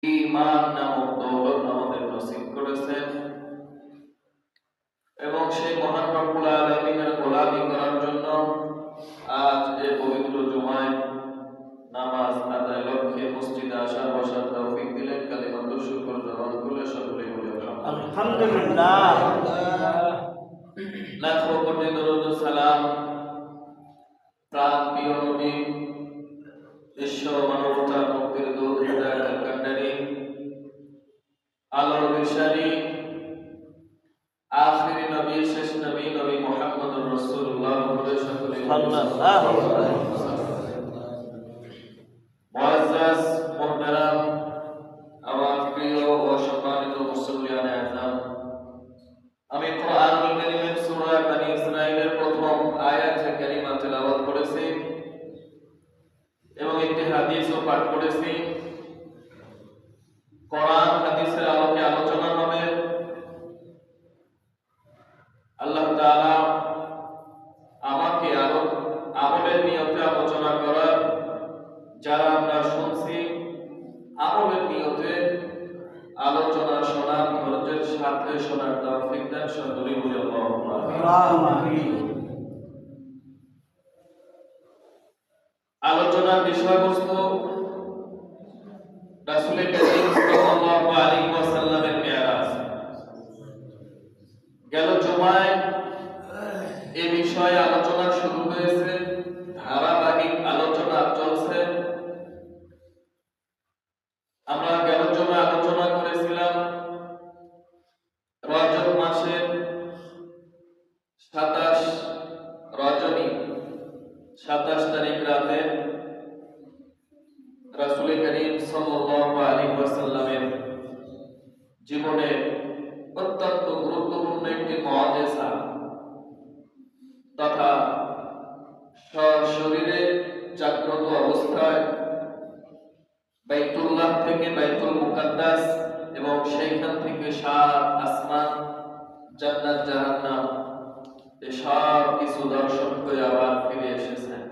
ঈমান নামক দৌলত আমাদের নসিব করেছেন এবং সেই মহান রব্বুল আলামিনের গোলামি করার জন্য আজ এই পবিত্র জুমায় নামাজ আদায় লক্ষ্যে মসজিদে আসার বসার তৌফিক দিলেন। কালিমাতুল শুকর জবান খুলে সকলে বলি আলহামদুলিল্লাহ। লাখো কোটি দরুদ ও সালাম প্রাণ প্রিয় নবী বিশ্ব মানবতার মুক্তির দূত হিদায়াতের কান্ডারি আলোর দিশারি আখিরি নবী শেষ নবী নবী মুহাম্মদুর রাসূলুল্লাহ সাল্লাল্লাহু আলাইহি ওয়াসাল্লাম। মুআজ্জাজ মুহতারাম আমার প্রিয় ও সম্মানিত মুসল্লিয়ানে আযম, আমি কোরআনুল কারীমের সূরা বনী ইসরাঈলের প্রথম আয়াতে কারিমা তেলাওয়াত করেছি এবং একটি হাদিসও পাঠ করেছি। কোরআন হাদিসের আলোকে আলোচনা হবে। আল্লাহ তাআলা আমাকে আমলের নিয়তে আলোচনা করার, যারা আমরা শুনছি আমলের নিয়তে আলোচনা শোনার ধৈর্যের সাথে শোনার তৌফিক দান সকলে বলি আল্লাহুম্মা আমিন। আলোচনার বিষয়বস্তু রাসূল কারীম সাল্লাল্লাহু আলাইহি ওয়াসাল্লামের মিরাজ। গেল জুমায় এই বিষয়ে আলোচনা শুরু হয়েছে, ধারাবাহিক আলোচনা চলছে। আমরা গেল জুমায় আলোচনা করেছিলাম রজব মাসের 27 রজনী 27 তারিখ রাতে রাসূল কারীম সাল্লাল্লাহু আলাইহি ওয়াসাল্লামের জীবনে অত্যন্ত গুরুত্বপূর্ণ একটি মুআজিজা তথা সশরীরে জাগ্রত অবস্থায় বাইতুল্লাহ থেকে বাইতুল মুকাদ্দাস এবং সেইখান থেকে 7 আসমান, জান্নাত, জাহান্নাম এই সব কিছু দর্শন করে আবার ফিরে এসেছেন।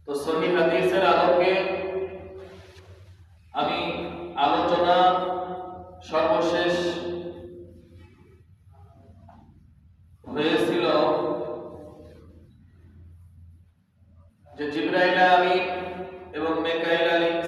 তো সহিহ হাদিসের আলোকে আমি আলোচনা সর্বশেষ হয়েছিল